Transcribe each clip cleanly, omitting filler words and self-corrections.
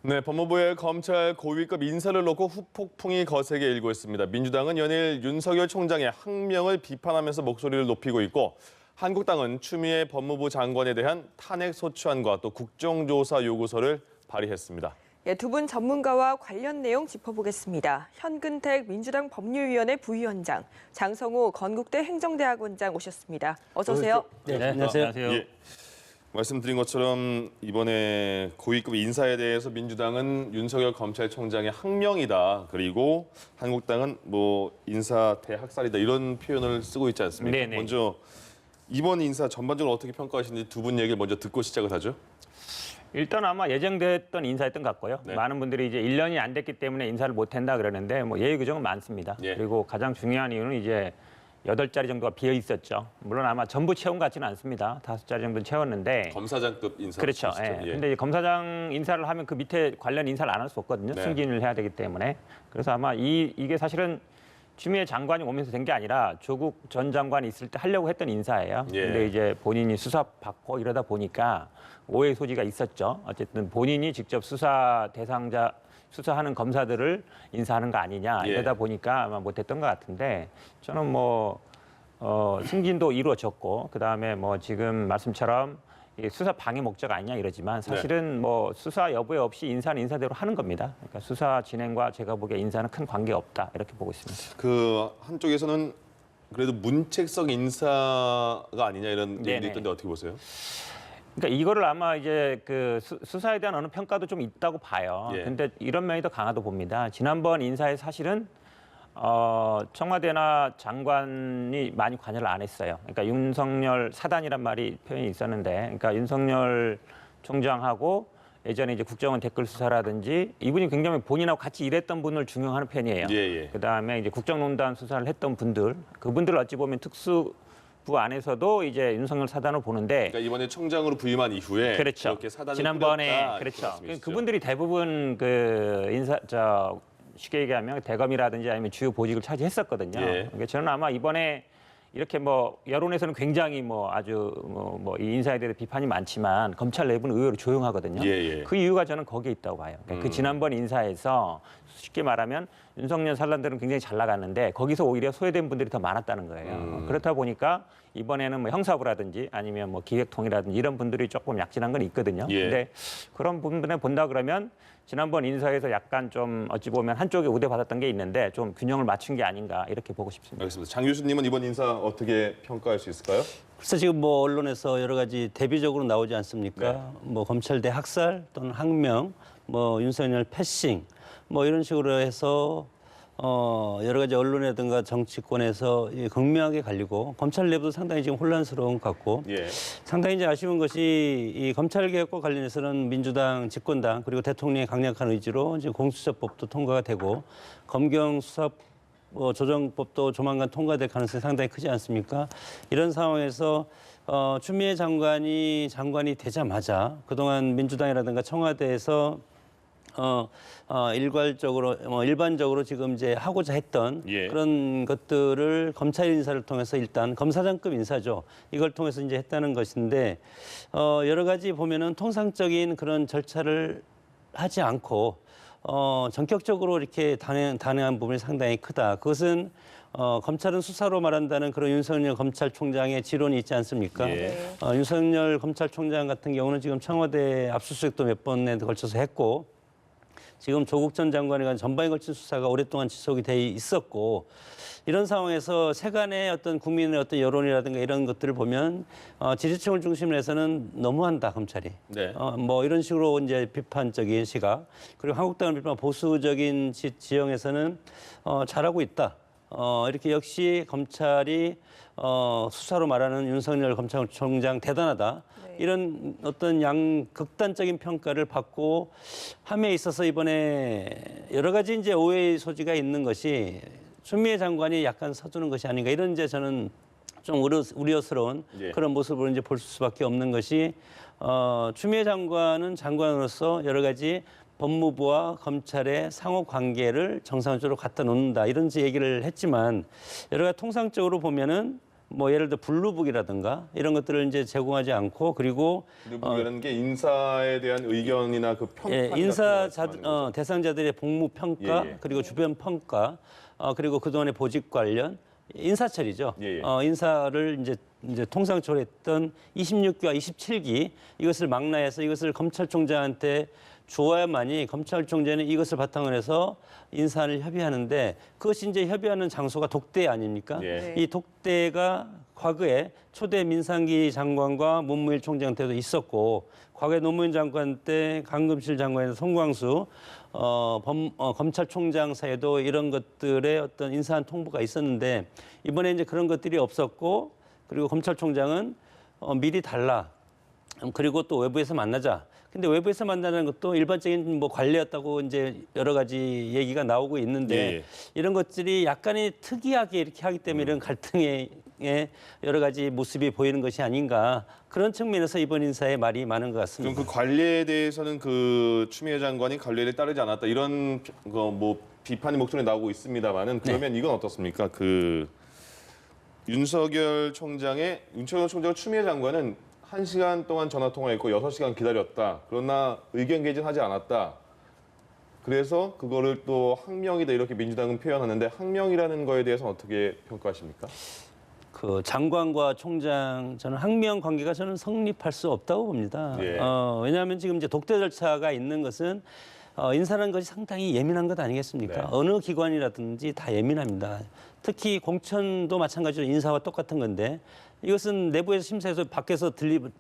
네, 법무부의 검찰 고위급 인사를 놓고 후폭풍이 거세게 일고 있습니다. 민주당은 연일 윤석열 총장의 항명을 비판하면서 목소리를 높이고 있고, 한국당은 추미애 법무부 장관에 대한 탄핵 소추안과 또 국정조사 요구서를 발의했습니다. 예, 두 분 전문가와 관련 내용 짚어보겠습니다. 현근택 민주당 법률위원회 부위원장, 장성호 건국대 행정대학원장 오셨습니다. 어서 오세요. 네, 안녕하세요. 예, 말씀드린 것처럼 이번에 고위급 인사에 대해서 민주당은 윤석열 검찰총장의 항명이다. 그리고 한국당은 인사 대학살이다. 이런 표현을 쓰고 있지 않습니까? 네네. 먼저 이번 인사 전반적으로 어떻게 평가하시는지 두 분 얘기를 먼저 듣고 시작을 하죠. 일단 아마 예정됐던 인사였던 것 같고요. 네. 많은 분들이 이제 1년이 안 됐기 때문에 인사를 못 한다 그러는데 예외 규정은 많습니다. 예. 그리고 가장 중요한 이유는 이제 8자리 정도가 비어 있었죠. 물론 아마 전부 채운 것 같지는 않습니다. 5자리 정도 채웠는데. 검사장급 인사. 그렇죠. 예. 근데 이제 검사장 인사를 하면 그 밑에 관련 인사를 안 할 수 없거든요. 네. 승진을 해야 되기 때문에. 그래서 아마 이게 사실은 추미애 장관이 오면서 된 게 아니라 조국 전 장관이 있을 때 하려고 했던 인사예요. 예. 근데 이제 본인이 수사 받고 이러다 보니까 오해 소지가 있었죠. 어쨌든 본인이 직접 수사 대상자 수사하는 검사들을 인사하는 거 아니냐 예. 이러다 보니까 아마 못했던 것 같은데 저는 승진도 이루어졌고 그다음에 지금 말씀처럼 이 수사 방해 목적 아니냐 이러지만 사실은 수사 여부에 없이 인사는 인사대로 하는 겁니다. 그러니까 수사 진행과 제가 보기에 인사는 큰 관계 없다 이렇게 보고 있습니다. 그 한쪽에서는 그래도 문책성 인사가 아니냐 이런 얘기도 네네. 있던데 어떻게 보세요? 그러니까 이거를 아마 이제 그 수사에 대한 어느 평가도 좀 있다고 봐요. 예. 근데 이런 면이 더 강하다고 봅니다. 지난번 인사에 사실은 청와대나 장관이 많이 관여를 안 했어요. 그러니까 윤석열 사단이란 말이 표현이 있었는데, 그러니까 윤석열 총장하고 예전에 이제 국정원 댓글 수사라든지 이분이 굉장히 본인하고 같이 일했던 분을 중용하는 편이에요. 예. 그다음에 이제 국정농단 수사를 했던 분들, 그분들 어찌 보면 특수부 안에서도 이제 윤석열 사단을 보는데. 그러니까 이번에 총장으로 부임한 이후에 그렇죠. 이렇게 사단을 지난번에 꾸렸다, 그렇죠. 말씀이시죠. 그분들이 대부분 쉽게 얘기하면 대검이라든지 아니면 주요 보직을 차지했었거든요. 예. 그러니까 저는 아마 이번에 이렇게 여론에서는 굉장히 아주 이 인사에 대해 비판이 많지만 검찰 내부는 의외로 조용하거든요. 예. 그 이유가 저는 거기에 있다고 봐요. 그러니까 그 지난번 인사에서 쉽게 말하면 윤석열 산란들은 굉장히 잘 나갔는데 거기서 오히려 소외된 분들이 더 많았다는 거예요. 그렇다 보니까 이번에는 형사부라든지 아니면 기획통이라든지 이런 분들이 조금 약진한 건 있거든요. 예. 근데 그런 부분에 본다 그러면 지난번 인사에서 약간 좀 어찌 보면 한쪽에 우대받았던 게 있는데 좀 균형을 맞춘 게 아닌가 이렇게 보고 싶습니다. 알겠습니다. 장 교수님은 이번 인사 어떻게 평가할 수 있을까요? 그래서 지금 언론에서 여러 가지 대비적으로 나오지 않습니까? 검찰대 학살 또는 항명, 윤석열 패싱, 이런 식으로 해서 여러 가지 언론이라든가 정치권에서 극명하게 갈리고 검찰 내부도 상당히 지금 혼란스러운 것 같고 예. 상당히 이제 아쉬운 것이 이 검찰 개혁과 관련해서는 민주당 집권당 그리고 대통령의 강력한 의지로 이제 공수처법도 통과가 되고 검경 수사 조정법도 조만간 통과될 가능성이 상당히 크지 않습니까? 이런 상황에서 추미애 장관이 되자마자 그동안 민주당이라든가 청와대에서 일반적으로 지금 이제 하고자 했던 예. 그런 것들을 검찰 인사를 통해서 일단 검사장급 인사죠. 이걸 통해서 이제 했다는 것인데 여러 가지 보면은 통상적인 그런 절차를 하지 않고 전격적으로 이렇게 단행한 부분이 상당히 크다. 그것은 검찰은 수사로 말한다는 그런 윤석열 검찰총장의 지론이 있지 않습니까? 예. 윤석열 검찰총장 같은 경우는 지금 청와대 압수수색도 몇 번에 걸쳐서 했고 지금 조국 전 장관에 관한 전반에 걸친 수사가 오랫동안 지속이 돼 있었고 이런 상황에서 세간의 어떤 국민의 어떤 여론이라든가 이런 것들을 보면 지지층을 중심으로 해서는 너무한다 검찰이. 네. 이런 식으로 이제 비판적인 시각 그리고 한국당을 비판 보수적인 지형에서는 잘하고 있다. 이렇게 역시 검찰이 수사로 말하는 윤석열 검찰총장 대단하다. 네. 이런 어떤 극단적인 평가를 받고 함에 있어서 이번에 여러 가지 이제 오해의 소지가 있는 것이 추미애 장관이 약간 서두는 것이 아닌가 이런 이제 저는 좀 우려스러운 예. 그런 모습을 이제 볼 수밖에 없는 것이 추미애 장관은 장관으로서 여러 가지 법무부와 검찰의 상호 관계를 정상적으로 갖다 놓는다 이런 얘기를 했지만 여러 가지 통상적으로 보면은 뭐 예를 들어 블루북이라든가 이런 것들을 이제 제공하지 않고 그리고 뭐 이런 게 인사에 대한 의견이나 그 평가 예, 인사 대상자들의 복무 평가 예, 예. 그리고 주변 평가 그리고 그동안의 보직 관련 인사처리죠. 예, 예. 인사를 이제 통상적으로 했던 26기와 27기 이것을 망라해서 이것을 검찰총장한테 주어야만이 검찰총장은 이것을 바탕으로 해서 인사를 협의하는데 그것이 이제 협의하는 장소가 독대 아닙니까? 예. 이 독대가 과거에 초대 민상기 장관과 문무일 총장 때도 있었고 과거에 노무현 장관 때 강금실 장관에서 송광수 검찰총장 사이에도 이런 것들의 어떤 인사한 통보가 있었는데 이번에 이제 그런 것들이 없었고 그리고 검찰총장은 미리 달라. 그리고 또 외부에서 만나자. 근데 외부에서 만나는 것도 일반적인 뭐 관례였다고 이제 여러 가지 얘기가 나오고 있는데 예, 예. 이런 것들이 약간의 특이하게 이렇게 하기 때문에 이런 갈등의 여러 가지 모습이 보이는 것이 아닌가 그런 측면에서 이번 인사에 말이 많은 것 그럼 같습니다. 그 관리에 대해서는 그 추미애 장관이 관리를 따르지 않았다 이런 뭐 비판의 목소리 나오고 있습니다만은 그러면 이건 어떻습니까? 그 윤석열 총장을 추미애 장관은 1시간 동안 전화 통화했고 6시간 기다렸다. 그러나 의견 개진하지 않았다. 그래서 그거를 또 항명이다 이렇게 민주당은 표현하는데 항명이라는 거에 대해서는 어떻게 평가하십니까? 그 장관과 총장 저는 항명 관계가 저는 성립할 수 없다고 봅니다. 예. 왜냐하면 지금 이제 독대 절차가 있는 것은 인사라는 것이 상당히 예민한 것 아니겠습니까? 네. 어느 기관이라든지 다 예민합니다. 특히 공천도 마찬가지로 인사와 똑같은 건데 이것은 내부에서 심사해서 밖에서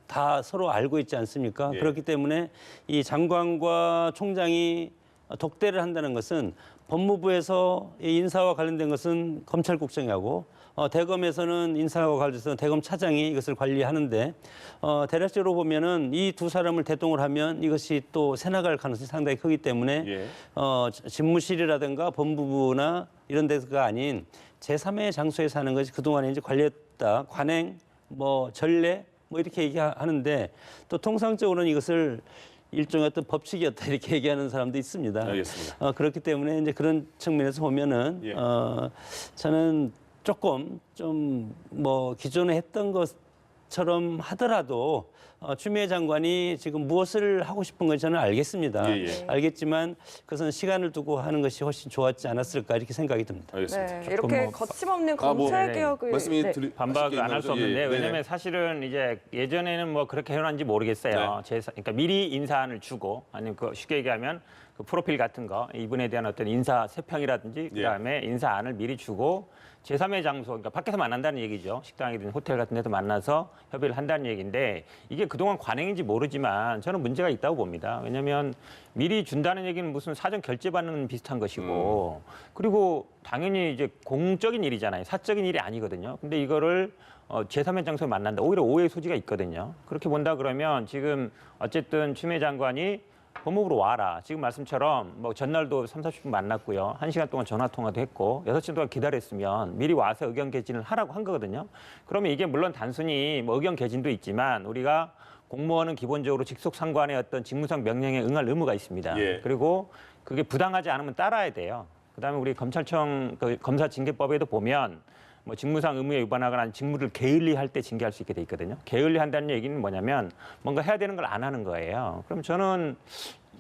다 서로 알고 있지 않습니까? 예. 그렇기 때문에 이 장관과 총장이 독대를 한다는 것은 법무부에서 이 인사와 관련된 것은 검찰국장하고 대검에서는 인사와 관련해서 대검 차장이 이것을 관리하는데 대략적으로 보면은 이 두 사람을 대동을 하면 이것이 또 새나갈 가능성이 상당히 크기 때문에 예. 집무실이라든가 법무부나 이런 데가 아닌 제3의 장소에서 하는 것이 그동안에 이제 관리했다 관행 뭐 전례 뭐 이렇게 얘기하는데 또 통상적으로는 이것을 일종의 어떤 법칙이었다 이렇게 얘기하는 사람도 있습니다. 알겠습니다. 그렇기 때문에 이제 그런 측면에서 보면은 예. 저는 조금 좀 뭐 기존에 했던 것처럼 하더라도 추미애 장관이 지금 무엇을 하고 싶은 건지 저는 알겠습니다. 예, 예. 알겠지만 그것은 시간을 두고 하는 것이 훨씬 좋았지 않았을까 이렇게 생각이 듭니다. 알겠습니다. 네, 이렇게 뭐 거침없는 뭐, 검찰 네. 개혁을 말씀이 네. 반박을 안 할 수 없는데 예. 왜냐하면 사실은 이제 예전에는 뭐 그렇게 해놨는지 모르겠어요. 그러니까 미리 인사안을 주고 아니면 그 쉽게 얘기하면 그 프로필 같은 거 이분에 대한 어떤 인사 세평이라든지 그다음에 인사안을 미리 주고 제3의 장소, 그러니까 밖에서 만난다는 얘기죠. 식당이든 호텔 같은 데서 만나서 협의를 한다는 얘기인데 이게 그동안 관행인지 모르지만 저는 문제가 있다고 봅니다. 왜냐하면 미리 준다는 얘기는 무슨 사전 결제받는 비슷한 것이고 그리고 당연히 이제 공적인 일이잖아요. 사적인 일이 아니거든요. 근데 이거를 제3의 장소에 만난다. 오히려 오해의 소지가 있거든요. 그렇게 본다 그러면 지금 어쨌든 추미애 장관이 법무부로 와라. 지금 말씀처럼 뭐 전날도 3, 40분 만났고요. 1시간 동안 전화 통화도 했고 6시간 동안 기다렸으면 미리 와서 의견 개진을 하라고 한 거거든요. 그러면 이게 물론 단순히 뭐 의견 개진도 있지만 우리가 공무원은 기본적으로 직속 상관의 어떤 직무상 명령에 응할 의무가 있습니다. 예. 그리고 그게 부당하지 않으면 따라야 돼요. 그다음에 우리 검찰청 검사징계법에도 보면 뭐 직무상 의무에 위반하거나 직무를 게을리할 때 징계할 수 있게 돼 있거든요. 게을리한다는 얘기는 뭐냐면 뭔가 해야 되는 걸 안 하는 거예요. 그럼 저는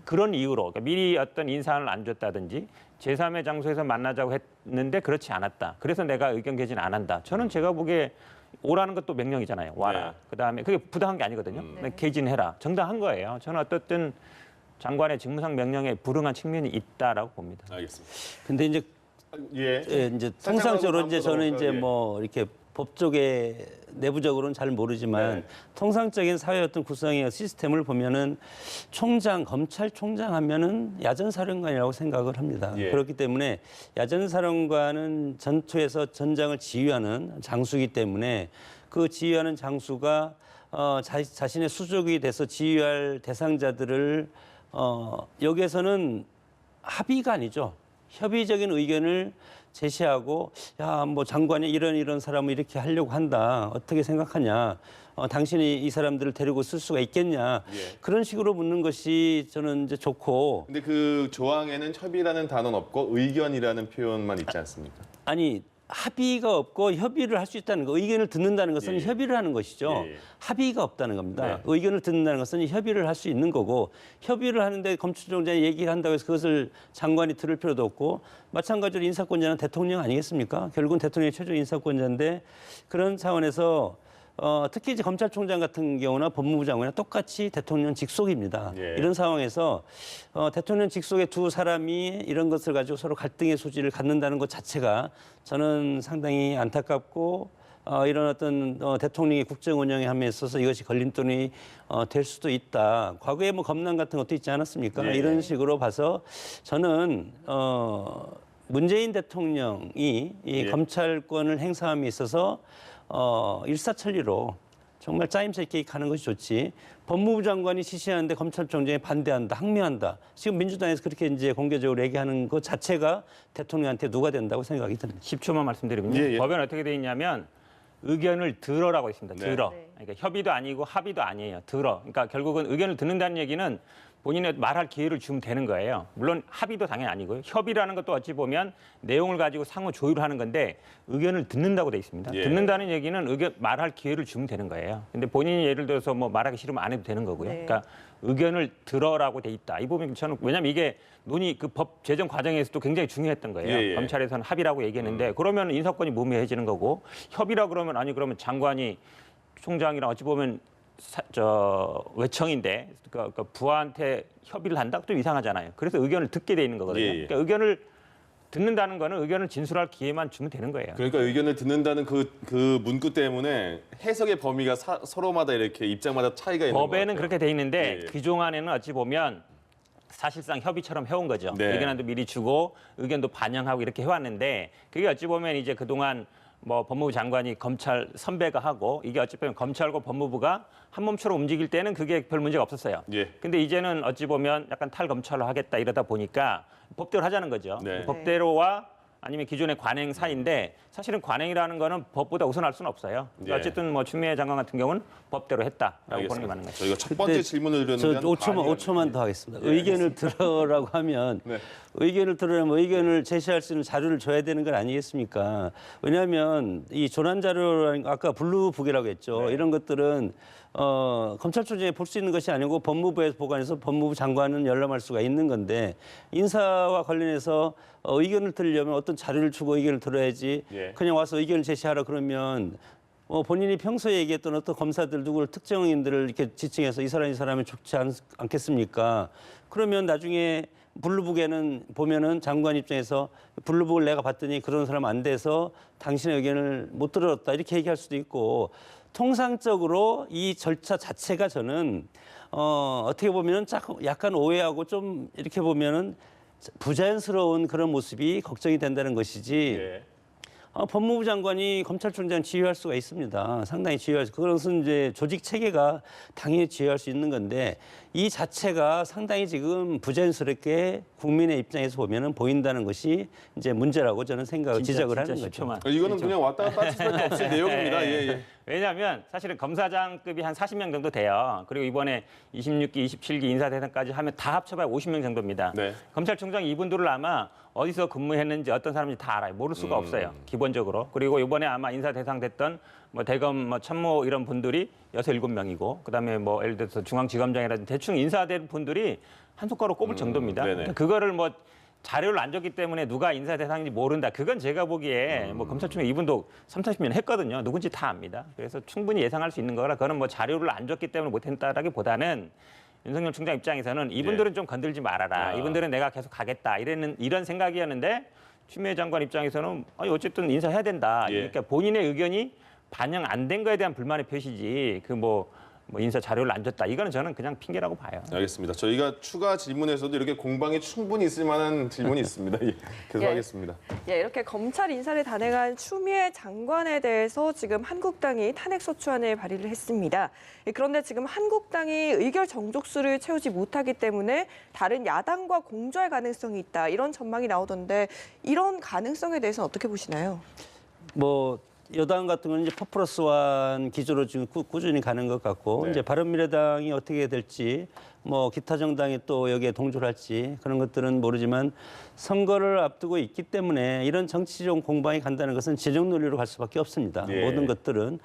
그런 이유로 그러니까 미리 어떤 인사안을 안 줬다든지 제3의 장소에서 만나자고 했는데 그렇지 않았다. 그래서 내가 의견 개진 안 한다. 저는 제가 보기에 오라는 것도 명령이잖아요. 와라. 네. 그다음에 그게 부당한 게 아니거든요. 개진해라. 정당한 거예요. 저는 어떻든 장관의 직무상 명령에 불응한 측면이 있다라고 봅니다. 알겠습니다. 근데 이제 예. 이제 통상적으로 이제 저는 이제 예. 뭐 이렇게 법 쪽에 내부적으로는 잘 모르지만 네. 통상적인 사회 어떤 구성의 시스템을 보면은 검찰총장 하면은 야전사령관이라고 생각을 합니다. 예. 그렇기 때문에 야전사령관은 전투에서 전장을 지휘하는 장수이기 때문에 그 지휘하는 장수가 자신의 수족이 돼서 지휘할 대상자들을 여기에서는 합의가 아니죠. 협의적인 의견을 제시하고 야 뭐 장관이 이런 사람을 이렇게 하려고 한다 어떻게 생각하냐 당신이 이 사람들을 데리고 쓸 수가 있겠냐 예. 그런 식으로 묻는 것이 저는 이제 좋고 근데 그 조항에는 협의라는 단어는 없고 의견이라는 표현만 있지 않습니까? 아니 합의가 없고 협의를 할 수 있다는 거, 의견을 듣는다는 것은 예. 협의를 하는 것이죠. 예. 합의가 없다는 겁니다. 네. 의견을 듣는다는 것은 협의를 할 수 있는 거고, 협의를 하는데 검찰총장이 얘기를 한다고 해서 그것을 장관이 들을 필요도 없고, 마찬가지로 인사권자는 대통령 아니겠습니까? 결국은 대통령이 최종 인사권자인데, 그런 차원에서 특히 이제 검찰총장 같은 경우나 법무부 장관이나 똑같이 대통령 직속입니다. 예. 이런 상황에서 대통령 직속의 두 사람이 이런 것을 가지고 서로 갈등의 소지를 갖는다는 것 자체가 저는 상당히 안타깝고 이런 어떤 대통령의 국정 운영에 함에 있어서 이것이 걸림돌이 될 수도 있다. 과거에 뭐 검난 같은 것도 있지 않았습니까? 예. 이런 식으로 봐서 저는 문재인 대통령이 이 예. 검찰권을 행사함에 있어서 일사천리로 정말 짜임새 있게 가는 것이 좋지. 법무부 장관이 지시하는데 검찰총장이 반대한다, 항명한다. 지금 민주당에서 그렇게 이제 공개적으로 얘기하는 것 자체가 대통령한테 누가 된다고 생각이 듭니다. 10초만 말씀드리면요. 예, 예. 법에는 어떻게 되어 있냐면 의견을 들어라고 있습니다. 네. 들어. 네. 그러니까 협의도 아니고 합의도 아니에요. 들어. 그러니까 결국은 의견을 듣는다는 얘기는 본인의 말할 기회를 주면 되는 거예요. 물론 합의도 당연히 아니고요. 협의라는 것도 어찌 보면 내용을 가지고 상호 조율을 하는 건데 의견을 듣는다고 돼 있습니다. 예. 듣는다는 얘기는 의견 말할 기회를 주면 되는 거예요. 근데 본인이 예를 들어서 뭐 말하기 싫으면 안 해도 되는 거고요. 네. 그러니까 의견을 들어라고 돼 있다. 이 부분 저는 왜냐하면 이게 논의 그 법 제정 과정에서도 굉장히 중요했던 거예요. 예, 예. 검찰에서는 합의라고 얘기했는데 그러면 인사권이 무미해지는 거고 협의라 그러면 아니 그러면 장관이 총장이랑 어찌 보면 외청인데 그러니까 부하한테 협의를 한다? 좀 이상하잖아요. 그래서 의견을 듣게 돼 있는 거거든요. 예, 예. 그러니까 의견을 듣는다는 거는 의견을 진술할 기회만 주면 되는 거예요. 그러니까 의견을 듣는다는 그 문구 때문에 해석의 범위가 서로마다 이렇게 입장마다 차이가 있는 것 법에는 같아요. 그렇게 돼 있는데 예, 예. 그동안에는 어찌 보면 사실상 협의처럼 해온 거죠. 네. 의견안도 미리 주고 의견도 반영하고 이렇게 해왔는데 그게 어찌 보면 이제 그동안 뭐 법무부 장관이 검찰 선배가 하고 이게 어찌 보면 검찰과 법무부가 한 몸처럼 움직일 때는 그게 별 문제가 없었어요. 예. 근데 이제는 어찌 보면 약간 탈검찰로 하겠다 이러다 보니까 법대로 하자는 거죠. 네. 법대로와 아니면 기존의 관행 사이인데 사실은 관행이라는 거는 법보다 우선할 수는 없어요. 그러니까 예. 어쨌든 뭐 추미애 장관 같은 경우는 법대로 했다라고 보는 게 맞는 거죠. 저희가 첫 번째 근데 질문을 저 드렸는데 5초만 더 하겠습니다. 예, 의견을 들으라고 하면 네. 의견을 들으려면 의견을 제시할 수 있는 자료를 줘야 되는 건 아니겠습니까? 왜냐하면 이 조난 자료라는 거 아까 블루북이라고 했죠. 네. 이런 것들은 검찰총장이 볼 수 있는 것이 아니고 법무부에서 보관해서 법무부 장관은 열람할 수가 있는 건데 인사와 관련해서 의견을 들으려면 어떤 자료를 주고 의견을 들어야지 예. 그냥 와서 의견을 제시하라 그러면 본인이 평소에 얘기했던 어떤 검사들 누구를 특정인들을 이렇게 지칭해서 이 사람이 좋지 않겠습니까? 그러면 나중에 블루북에는 보면은 장관 입장에서 블루북을 내가 봤더니 그런 사람 안 돼서 당신의 의견을 못 들었다 이렇게 얘기할 수도 있고 통상적으로 이 절차 자체가 저는 어떻게 보면은 약간 오해하고 좀 이렇게 보면은 부자연스러운 그런 모습이 걱정이 된다는 것이지. 예. 법무부 장관이 검찰총장 지휘할 수가 있습니다. 상당히 지휘할 수. 그것은 이제 조직 체계가 당연히 지휘할 수 있는 건데 이 자체가 상당히 지금 부자연스럽게 국민의 입장에서 보면은 보인다는 것이 이제 문제라고 저는 지적을 하는 거죠. 10초만. 이거는 그냥 왔다 갔다 할 수밖에 없을 내용입니다. 예, 예. 왜냐하면 사실은 검사장급이 한 40명 정도 돼요. 그리고 이번에 26기, 27기 인사 대상까지 하면 다 합쳐봐야 50명 정도입니다. 네. 검찰총장 이분들을 아마 어디서 근무했는지 어떤 사람인지 다 알아요. 모를 수가 없어요. 기본적으로. 그리고 이번에 아마 인사 대상 됐던 뭐 대검 뭐 참모 이런 분들이 6, 7명이고 그다음에 뭐 예를 들어서 중앙지검장이라든지 대충 인사된 분들이 한 손가락 꼽을 정도입니다. 네네. 그러니까 그거를 뭐 자료를 안 줬기 때문에 누가 인사 대상인지 모른다. 그건 제가 보기에 뭐 검찰총장 이분도 30년 했거든요. 누군지 다 압니다. 그래서 충분히 예상할 수 있는 거라 그거는 뭐 자료를 안 줬기 때문에 못했다라기보다는 윤석열 총장 입장에서는 이분들은 좀 건들지 말아라. 이분들은 내가 계속 가겠다. 이런 생각이었는데 추미애 장관 입장에서는 아니 어쨌든 인사해야 된다. 예. 그러니까 본인의 의견이 반영 안 된 거에 대한 불만의 표시지. 뭐 인사 자료를 안 줬다. 이거는 저는 그냥 핑계라고 봐요. 알겠습니다. 저희가 추가 질문에서도 이렇게 공방이 충분히 있을 만한 질문이 있습니다. 예, 계속하겠습니다. 예, 이렇게 검찰 인사를 단행한 추미애 장관에 대해서 지금 한국당이 탄핵소추안을 발의를 했습니다. 그런데 지금 한국당이 의결 정족수를 채우지 못하기 때문에 다른 야당과 공조할 가능성이 있다. 이런 전망이 나오던데 이런 가능성에 대해서는 어떻게 보시나요? 여당 같은 경우는 이제 4+1 기조로 지금 꾸준히 가는 것 같고 네. 이제 바른미래당이 어떻게 될지 뭐 기타 정당이 또 여기에 동조를 할지 그런 것들은 모르지만 선거를 앞두고 있기 때문에 이런 정치적 공방이 간다는 것은 재정 논리로 갈 수밖에 없습니다. 예. 모든 것들은.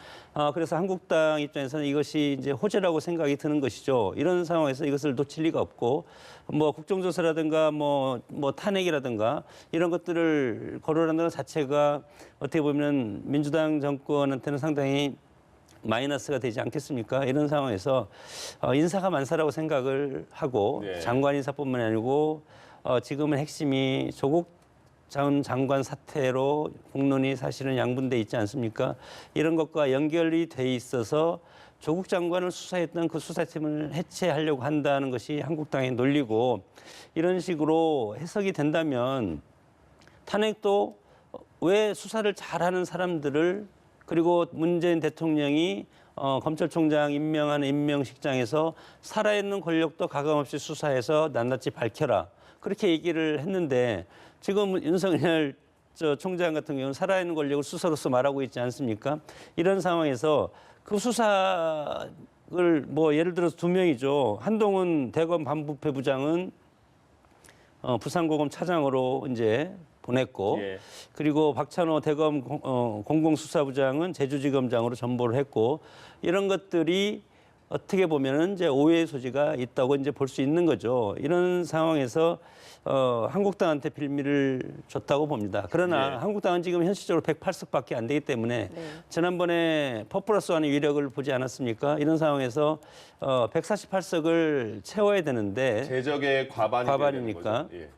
그래서 한국당 입장에서는 이것이 이제 호재라고 생각이 드는 것이죠. 이런 상황에서 이것을 놓칠 리가 없고 뭐 국정조사라든가 뭐 탄핵이라든가 이런 것들을 거론하는 것 자체가 어떻게 보면 민주당 정권한테는 상당히 마이너스가 되지 않겠습니까? 이런 상황에서 인사가 만사라고 생각을 하고 네. 장관 인사뿐만 아니고 지금은 핵심이 조국 전 장관 사태로 공론이 사실은 양분돼 있지 않습니까? 이런 것과 연결이 돼 있어서 조국 장관을 수사했던 그 수사팀을 해체하려고 한다는 것이 한국당의 논리고 이런 식으로 해석이 된다면 탄핵도 왜 수사를 잘하는 사람들을 그리고 문재인 대통령이 검찰총장 임명하는 임명식장에서 살아있는 권력도 가감없이 수사해서 낱낱이 밝혀라. 그렇게 얘기를 했는데 지금 윤석열 총장 같은 경우는 살아있는 권력을 수사로서 말하고 있지 않습니까? 이런 상황에서 그 수사를 뭐 예를 들어서 두 명이죠. 한동훈 대검 반부패 부장은 부산고검 차장으로 이제 보냈고 예. 그리고 박찬호 대검 공공수사부장은 제주지검장으로 전보를 했고 이런 것들이 어떻게 보면은 이제 오해의 소지가 있다고 이제 볼 수 있는 거죠. 이런 상황에서 한국당한테 빌미를 줬다고 봅니다. 그러나 예. 한국당은 지금 현실적으로 108석밖에 안 되기 때문에 네. 지난번에 퍼플러스와는 위력을 보지 않았습니까? 이런 상황에서 148석을 채워야 되는데 재적의 과반이니까. 되는 거죠. 예.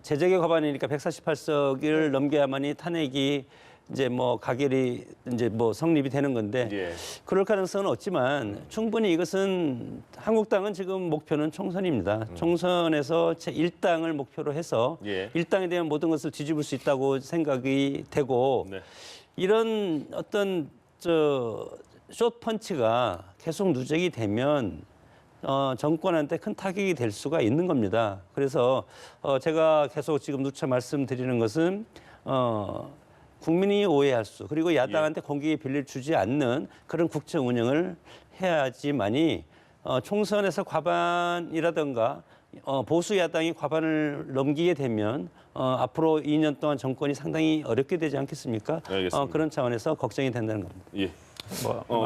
재적의 과반이니까 148석을 넘겨야만이 탄핵이 이제 뭐 가결이 이제 뭐 성립이 되는 건데 예. 그럴 가능성은 없지만 충분히 이것은 한국당은 지금 목표는 총선입니다. 총선에서 제1당을 목표로 해서 예. 1당에 대한 모든 것을 뒤집을 수 있다고 생각이 되고 네. 이런 어떤 숏펀치가 계속 누적이 되면 정권한테 큰 타격이 될 수가 있는 겁니다. 그래서 제가 계속 지금 누차 말씀드리는 것은 국민이 오해할 수 그리고 야당한테 공격의 빌리를 주지 않는 그런 국정 운영을 해야지만이 총선에서 과반이라든가 보수 야당이 과반을 넘기게 되면 앞으로 2년 동안 정권이 상당히 어렵게 되지 않겠습니까? 알겠습니다. 그런 차원에서 걱정이 된다는 겁니다. 예.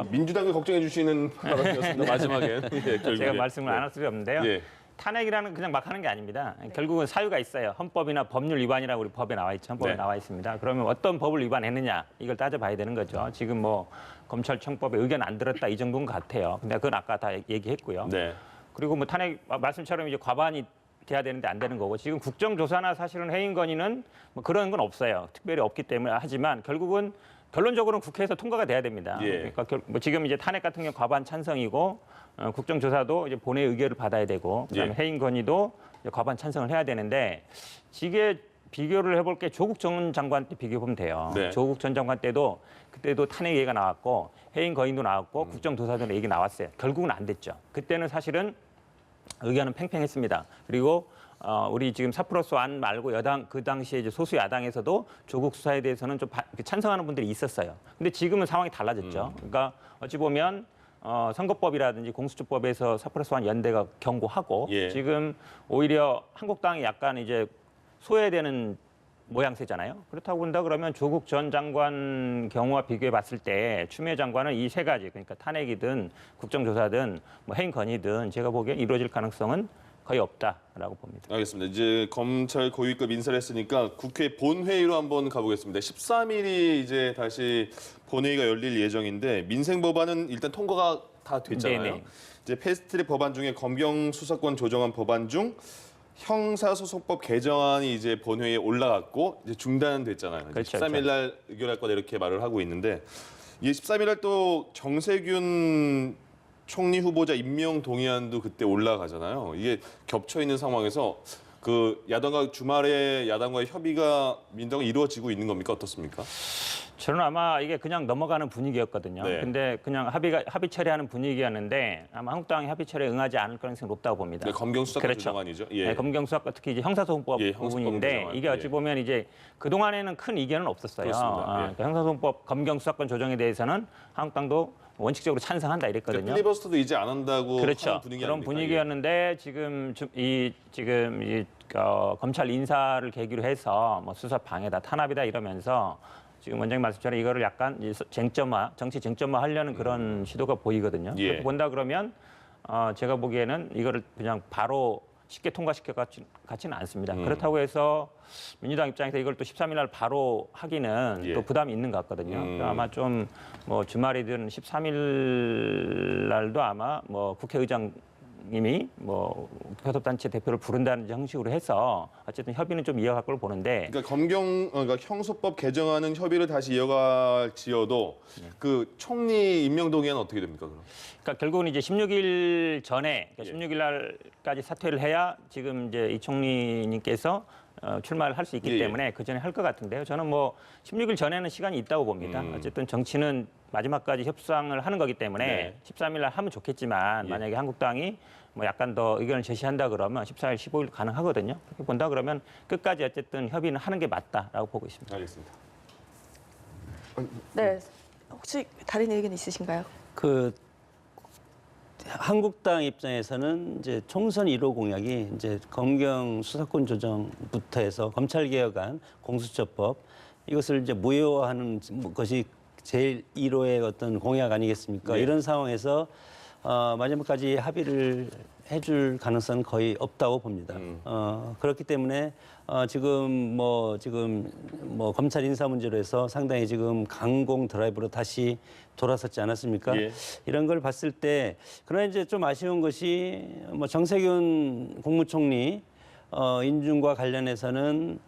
민주당을 걱정해 주시는 바람이었습니다. 마지막에 제가 말씀을 안 할 수가 없는데요. 예. 탄핵이라는 그냥 막 하는 게 아닙니다. 결국은 사유가 있어요. 헌법이나 법률 위반이라고 우리 법에 나와 있죠. 헌법에 네. 나와 있습니다. 그러면 어떤 법을 위반했느냐 이걸 따져봐야 되는 거죠. 지금 뭐 검찰청법에 의견 안 들었다 이 정도인 것 같아요. 근데 그건 아까 다 얘기했고요. 네. 그리고 뭐 탄핵 말씀처럼 이제 과반이 돼야 되는데 안 되는 거고 지금 국정조사나 사실은 해임 건의는 뭐 그런 건 없어요. 특별히 없기 때문에 하지만 결국은 결론적으로는 국회에서 통과가 돼야 됩니다. 예. 그러니까 뭐 지금 이제 탄핵 같은 경우 과반 찬성이고 국정조사도 이제 본회의 의결을 받아야 되고 그다음에 예. 해임 건의도 이제 과반 찬성을 해야 되는데 이게 비교를 해볼 게 조국 전 장관 때 비교해 보면 돼요. 네. 조국 전 장관 때도 그때도 탄핵 얘기가 나왔고 해임 건의도 나왔고 국정조사도 얘기 나왔어요. 결국은 안 됐죠. 그때는 사실은 의견은 팽팽했습니다. 그리고 우리 지금 4+1 말고 여당 그 당시에 이제 소수 야당에서도 조국 수사에 대해서는 좀 찬성하는 분들이 있었어요. 근데 지금은 상황이 달라졌죠. 그러니까 어찌 보면 선거법이라든지 공수처법에서 4+1 연대가 경고하고 예. 지금 오히려 한국당이 약간 이제 소외되는 모양새잖아요. 그렇다고 본다 그러면 조국 전 장관 경우와 비교해 봤을 때 추미애 장관은 이 세 가지 그러니까 탄핵이든 국정조사든 뭐 해임 건의든 제가 보기엔 이루어질 가능성은 거의 없다라고 봅니다. 알겠습니다. 이제 검찰 고위급 인사를 했으니까 국회 본회의로 한번 가보겠습니다. 13일이 이제 다시 본회의가 열릴 예정인데 민생 법안은 일단 통과가 다 됐잖아요. 네네. 이제 패스트트랙 법안 중에 검경 수사권 조정안 법안 중 형사소송법 개정안이 이제 본회의에 올라갔고 이제 중단됐잖아요. 이제 그렇죠, 13일 날 의결할 거다 이렇게 말을 하고 있는데 이게 13일 날 또 정세균 총리 후보자 임명 동의안도 그때 올라가잖아요. 이게 겹쳐 있는 상황에서 그 야당과 주말에 야당과의 협의가 민주당은 이루어지고 있는 겁니까? 어떻습니까? 저는 아마 이게 그냥 넘어가는 분위기였거든요. 네. 근데 그냥 합의 처리하는 분위기였는데 아마 한국당이 합의 처리에 응하지 않을 가능성이 높다고 봅니다. 네, 검경 수사권 그렇죠. 조정안이죠. 예. 네, 검경 수사권 특히 이제 형사소송법 예, 형사소송 부분인데 조정안. 이게 어찌 예. 보면 이제 그 동안에는 큰 이견은 없었어요. 그렇습니다. 예. 그러니까 형사소송법 검경 수사권 조정에 대해서는 한국당도 원칙적으로 찬성한다 이랬거든요. 필리버스터도 이제 안 한다고 그렇죠. 하는 분위기 그런 아닙니까? 분위기였는데 지금 검찰 인사를 계기로 해서 뭐 수사 방해다, 탄압이다 이러면서 지금 원장님 말씀처럼 이거를 약간 이제 쟁점화, 정치 쟁점화 하려는 그런 시도가 보이거든요. 예. 그렇게 본다 그러면 제가 보기에는 이거를 그냥 바로 쉽게 통과시켜 같지는 않습니다. 그렇다고 해서 민주당 입장에서 이걸 또 13일 날 바로 하기는 예. 또 부담이 있는 것 같거든요. 아마 좀 뭐 주말이든 13일 날도 아마 뭐 국회의장님이 뭐 교섭단체 대표를 부른다는 형식으로 해서 어쨌든 협의는 좀 이어갈 걸로 보는데 그러니까 그러니까 형소법 개정하는 협의를 다시 이어갈지어도 그 총리 임명 동의안은 어떻게 됩니까? 그럼? 그러니까 결국은 이제 16일 전에 예. 16일 날까지 사퇴를 해야 지금 이제 이 총리님께서 출마를 할 수 있기 예, 예. 때문에 그 전에 할 것 같은데요. 저는 뭐 16일 전에는 시간이 있다고 봅니다. 어쨌든 정치는 마지막까지 협상을 하는 거기 때문에 네. 13일 날 하면 좋겠지만 예. 만약에 한국당이 뭐 약간 더 의견을 제시한다 그러면 14일, 15일 가능하거든요. 그렇게 본다 그러면 끝까지 어쨌든 협의는 하는 게 맞다라고 보고 있습니다. 알겠습니다. 네, 혹시 다른 의견 있으신가요? 그 한국당 입장에서는 이제 총선 1호 공약이 이제 검경 수사권 조정부터 해서 검찰 개혁안, 공수처법 이것을 이제 무효화하는 것이 제일 1호의 어떤 공약 아니겠습니까? 네. 이런 상황에서 마지막까지 합의를 해줄 가능성은 거의 없다고 봅니다. 그렇기 때문에 지금 검찰 인사 문제로 해서 상당히 지금 강공 드라이브로 다시 돌아섰지 않았습니까? 예. 이런 걸 봤을 때 그러나 이제 좀 아쉬운 것이 뭐 정세균 국무총리 인준과 관련해서는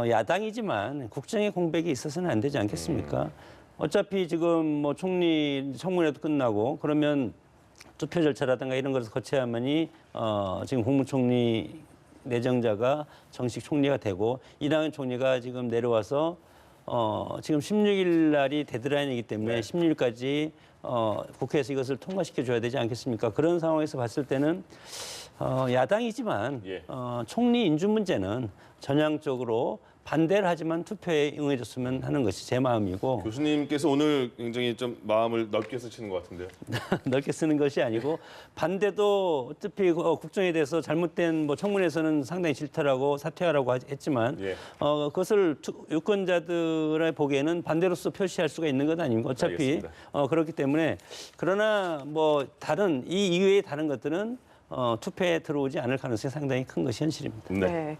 야당이지만 국정의 공백이 있어서는 안 되지 않겠습니까? 어차피 지금 뭐 총리 청문회도 끝나고 그러면 투표 절차라든가 이런 것을 거쳐야만이 지금 국무총리 내정자가 정식 총리가 되고 이낙연 총리가 지금 내려와서 지금 16일 날이 데드라인이기 때문에 네. 16일까지 국회에서 이것을 통과시켜 줘야 되지 않겠습니까? 그런 상황에서 봤을 때는 야당이지만 예. 총리 인준 문제는 전향적으로 반대를 하지만 투표에 응해줬으면 하는 것이 제 마음이고 교수님께서 오늘 굉장히 좀 마음을 넓게 쓰시는 것 같은데요. 넓게 쓰는 것이 아니고 반대도 어차피 국정에 대해서 잘못된 뭐 청문회에서는 상당히 질타라고 사퇴하라고 했지만 예. 그것을 유권자들의 보기에는 반대로서 표시할 수가 있는 것 아닙니까? 어차피 알겠습니다. 그렇기 때문에 그러나 뭐 다른 이 이외의 다른 것들은 투표에 들어오지 않을 가능성이 상당히 큰 것이 현실입니다. 네.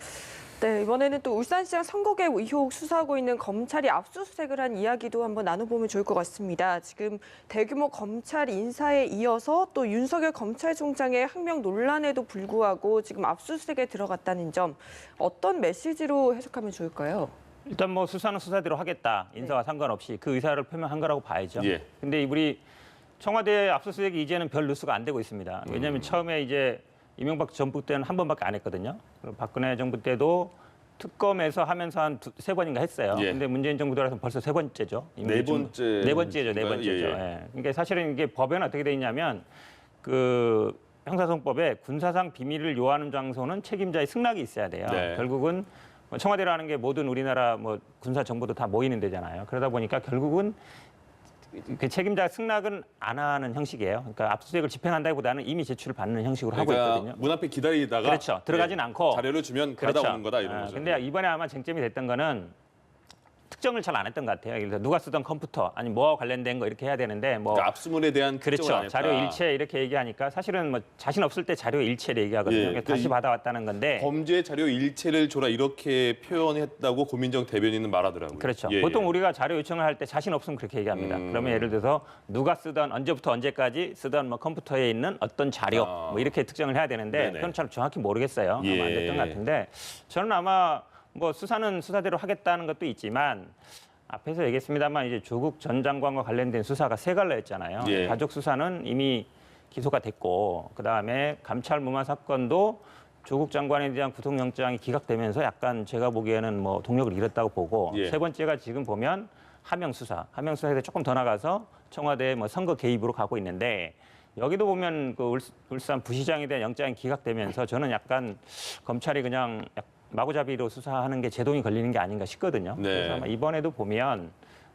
네, 이번에는 또 울산시장 선거개 의혹 수사하고 있는 검찰이 압수수색을 한 이야기도 한번 나눠보면 좋을 것 같습니다. 지금 대규모 검찰 인사에 이어서 또 윤석열 검찰총장의 항명 논란에도 불구하고 지금 압수수색에 들어갔다는 점 어떤 메시지로 해석하면 좋을까요? 일단 뭐 수사는 수사대로 하겠다. 인사와 상관없이 그 의사를 표명한 거라고 봐야죠. 예. 근데 우리 청와대 압수수색이 이제는 별 뉴스가 안 되고 있습니다. 왜냐하면 처음에 이제 이명박 정부 때는 한 번밖에 안 했거든요. 그리고 박근혜 정부 때도 특검에서 하면서 한 세 번인가 했어요. 예. 근데 문재인 정부 들어서 벌써 세 번째죠. 네 번째. 네 번째죠. 네 번째죠. 예, 예. 예. 그러니까 사실은 이게 법에는 어떻게 돼 있냐면 그 형사소송법에 군사상 비밀을 요하는 장소는 책임자의 승낙이 있어야 돼요. 네. 결국은 청와대라는 게 모든 우리나라 뭐 군사 정보도 다 모이는 데잖아요. 그러다 보니까 결국은 그 책임자 승낙은 안 하는 형식이에요. 그러니까 압수수색을 집행한다기보다는 이미 제출을 받는 형식으로 하고 그러니까 있거든요. 문 앞에 기다리다가 그렇죠. 들어가진 예, 않고. 자료를 주면 받아오는 거다 이런 거죠. 근데 이번에 아마 쟁점이 됐던 거는 특정을 잘 안 했던 것 같아요. 예를 들어 누가 쓰던 컴퓨터 아니 뭐와 관련된 거 이렇게 해야 되는데 뭐 그러니까 압수물에 대한 특정을 그렇죠. 안 했다. 자료 일체 이렇게 얘기하니까 사실은 뭐 자신 없을 때 자료 일체를 얘기하거든요. 예, 그러니까 그러니까 다시 이- 받아왔다는 건데 범죄 자료 일체를 줘라 이렇게 표현했다고 고민정 대변인은 말하더라고요. 그렇죠. 예, 보통 예. 우리가 자료 요청을 할 때 자신 없으면 그렇게 얘기합니다. 그러면 예를 들어서 누가 쓰던 언제부터 언제까지 쓰던 뭐 컴퓨터에 있는 어떤 자료 뭐 이렇게 특정을 해야 되는데 네네. 그건 잘 정확히 모르겠어요. 예. 아마 안 됐던 것 같은데 저는 아마 뭐 수사는 수사대로 하겠다는 것도 있지만 앞에서 얘기했습니다만 이제 조국 전 장관과 관련된 수사가 세 갈래였잖아요. 예. 가족 수사는 이미 기소가 됐고 그다음에 감찰 무마 사건도 조국 장관에 대한 구속영장이 기각되면서 약간 제가 보기에는 뭐 동력을 잃었다고 보고 예. 세 번째가 지금 보면 하명 수사에 조금 더 나가서 청와대 뭐 선거 개입으로 가고 있는데 여기도 보면 그 울산 부시장에 대한 영장이 기각되면서 저는 약간 검찰이 그냥 마구잡이로 수사하는 게 제동이 걸리는 게 아닌가 싶거든요. 네. 그래서 아마 이번에도 보면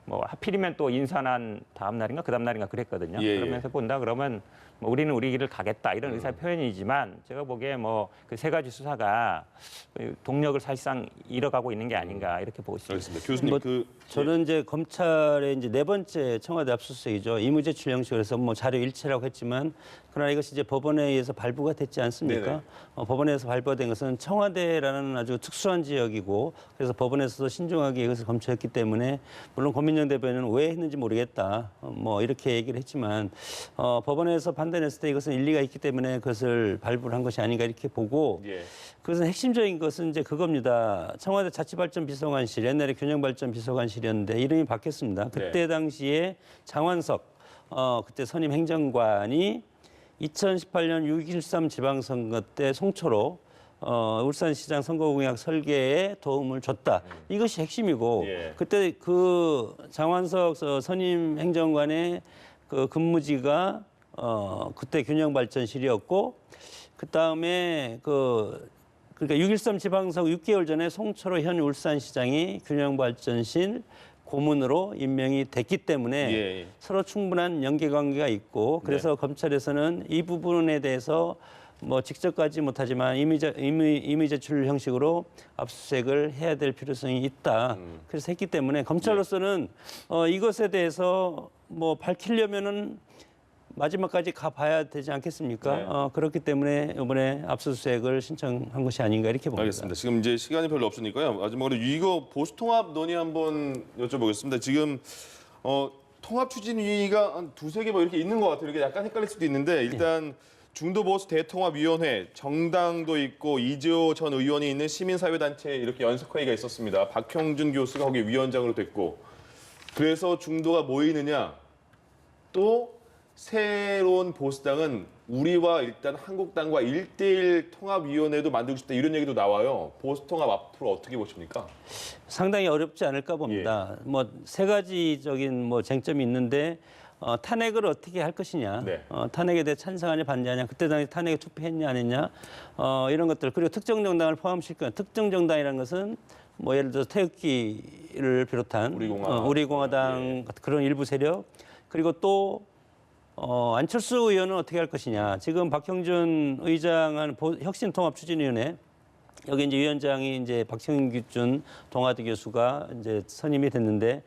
뭐 하필이면 또 인사난 다음 날인가 그 다음 날인가 그랬거든요. 예, 예. 그러면서 본다 그러면 뭐 우리는 우리 길을 가겠다 이런 의사 표현이지만 제가 보기에 뭐 그 세 가지 수사가 동력을 사실상 잃어가고 있는 게 아닌가 이렇게 보고 있습니다. 알겠습니다. 교수님 뭐, 그 저는 이제 검찰의 이제 네 번째 청와대 압수수색이죠. 임의제출 형식으로 해서 뭐 자료 일체라고 했지만 그러나 이것이 이제 법원에 의해서 발부가 됐지 않습니까? 네네. 법원에서 발부가 된 것은 청와대라는 아주 특수한 지역이고 그래서 법원에서도 신중하게 이것을 검토했기 때문에 물론 권민정 대변인은 왜 했는지 모르겠다. 뭐 이렇게 얘기를 했지만 법원에서 판단했을 때 이것은 일리가 있기 때문에 그것을 발부를 한 것이 아닌가 이렇게 보고 예. 그것은 핵심적인 것은 이제 그겁니다. 청와대 자치발전비서관실, 옛날에 균형발전비서관실이었는데 이름이 바뀌었습니다. 그때 당시에 장완석 그때 선임 행정관이 2018년 6.13 지방선거 때 송초로 울산시장 선거공약 설계에 도움을 줬다. 이것이 핵심이고 예. 그때 그 장완석 선임 행정관의 그 근무지가 그때 균형발전실이었고 그 다음에 그러니까 6.13 지방선거 6개월 전에 송철호 현 울산시장이 균형발전실 고문으로 임명이 됐기 때문에 예. 서로 충분한 연계관계가 있고 그래서 검찰에서는 이 부분에 대해서 뭐 직접 가지 못하지만 임의 제출 형식으로 압수수색을 해야 될 필요성이 있다. 그래서 했기 때문에 검찰로서는 이것에 대해서 뭐 밝히려면은 마지막까지 가봐야 되지 않겠습니까? 네. 그렇기 때문에 이번에 압수수색을 신청한 것이 아닌가 이렇게 봅니다. 알겠습니다. 지금 이제 시간이 별로 없으니까요. 마지막으로 이거 보수통합 논의 한번 여쭤보겠습니다. 지금 통합추진위가 한 두세 개 뭐 이렇게 있는 것 같아요. 이렇게 약간 헷갈릴 수도 있는데 일단 중도보수 대통합위원회 정당도 있고 이재호 전 의원이 있는 시민사회단체 이렇게 연석회의가 있었습니다. 박형준 교수가 거기 위원장으로 됐고 그래서 중도가 모이느냐 또 새로운 보수당은 우리와 일단 한국당과 1대1 통합위원회도 만들고 싶다 이런 얘기도 나와요. 보수통합 앞으로 어떻게 보십니까? 상당히 어렵지 않을까 봅니다. 뭐 세 가지적인 뭐 쟁점이 있는데 탄핵을 어떻게 할 것이냐, 네. 탄핵에 대해 찬성하냐 반대하냐, 그때 당시 탄핵에 투표했냐 안 했냐 이런 것들 그리고 특정 정당을 포함시켜 특정 정당이라는 것은 뭐 예를 들어서 태극기를 비롯한 우리공화당 같은 그런 일부 세력 그리고 또 안철수 의원은 어떻게 할 것이냐. 지금 박형준 의장한 혁신통합추진위원회 여기 이제 위원장이 이제 박형준 동아대 교수가 이제 선임이 됐는데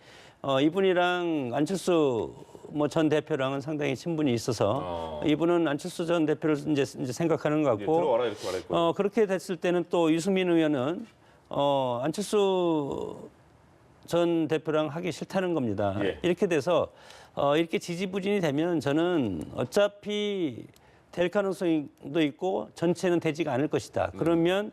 이분이랑 안철수 뭐 전 대표랑은 상당히 친분이 있어서 이분은 안철수 전 대표를 이제 생각하는 것 같고 들어와라 이렇게 말했고 그렇게 됐을 때는 또 유승민 의원은 안철수 전 대표랑 하기 싫다는 겁니다. 예. 이렇게 돼서 이렇게 지지부진이 되면 저는 어차피 될 가능성도 있고 전체는 되지가 않을 것이다. 그러면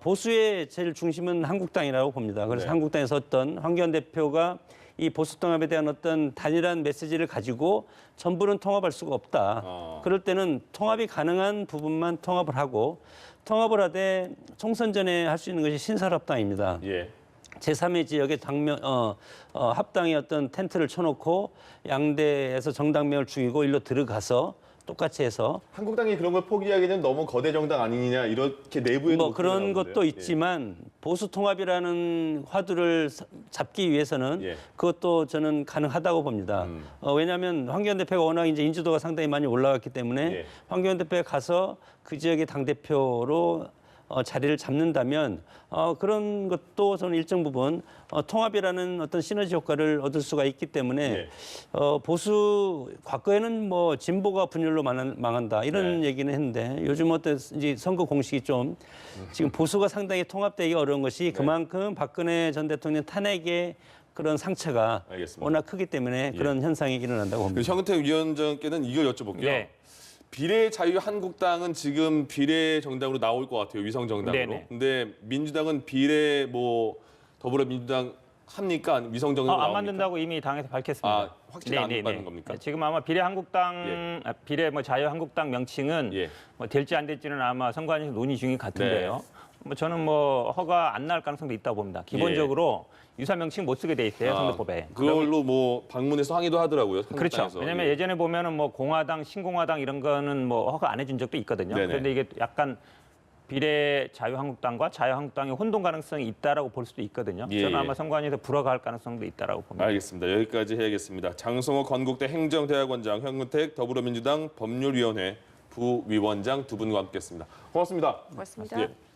보수의 제일 중심은 한국당이라고 봅니다. 그래서 네. 한국당에서 어떤 황교안 대표가 이 보수통합에 대한 어떤 단일한 메시지를 가지고 전부는 통합할 수가 없다. 그럴 때는 통합이 가능한 부분만 통합을 하고 통합을 하되 총선 전에 할 수 있는 것이 신설합당입니다. 예. 제3의 지역에 합당의 어떤 텐트를 쳐놓고 양대에서 정당명을 죽이고 일로 들어가서 똑같이 해서 한국당이 그런 걸 포기하기는 너무 거대 정당 아니냐 이렇게 내부에도 뭐 그런 것도 있지만 보수 통합이라는 화두를 잡기 위해서는 예. 그것도 저는 가능하다고 봅니다. 왜냐하면 황교안 대표가 워낙 이제 인지도가 상당히 많이 올라갔기 때문에 예. 황교안 대표가 가서 그 지역의 당 대표로 자리를 잡는다면 그런 것도 저는 일정 부분 통합이라는 어떤 시너지 효과를 얻을 수가 있기 때문에 네. 보수 과거에는 뭐 진보가 분열로 망한다 이런 네. 얘기는 했는데 요즘 어떤 이제 선거 공식이 좀 지금 보수가 상당히 통합되기 어려운 것이 그만큼 박근혜 전 대통령 탄핵의 그런 상처가 알겠습니다. 워낙 크기 때문에 그런 현상이 일어난다고 봅니다. 현근택 위원장께는 이걸 여쭤볼게요. 네. 비례자유한국당은 지금 비례 정당으로 나올 것 같아요. 위성 정당으로. 네네. 근데 민주당은 비례 뭐 더불어민주당 합니까? 아니면 위성 정당으로 안 나옵니까? 만든다고 이미 당에서 밝혔습니다. 확실히 안 받는 겁니까? 지금 아마 비례한국당, 비례 뭐 자유한국당 명칭은 예. 뭐 될지 안 될지는 아마 선관위에서 논의 중인 같은데요. 뭐 저는 뭐 허가 안 날 가능성도 있다고 봅니다. 기본적으로 유사 명칭 못 쓰게 돼 있어요 선거법에. 그걸로 뭐 방문해서 항의도 하더라고요. 그렇죠. 한국당에서. 왜냐하면 예. 예전에 보면은 뭐 공화당, 신공화당 이런 거는 뭐 허가 안 해준 적도 있거든요. 네네. 그런데 이게 약간 비례 자유한국당과 자유한국당의 혼동 가능성이 있다라고 볼 수도 있거든요. 예, 저는 예. 아마 선관위에서 불허갈 가능성도 있다라고 봅니다. 알겠습니다. 여기까지 해야겠습니다. 장성호 건국대 행정대학원장, 현근택 더불어민주당 법률위원회 부위원장 두 분과 함께했습니다. 고맙습니다. 고맙습니다. 예.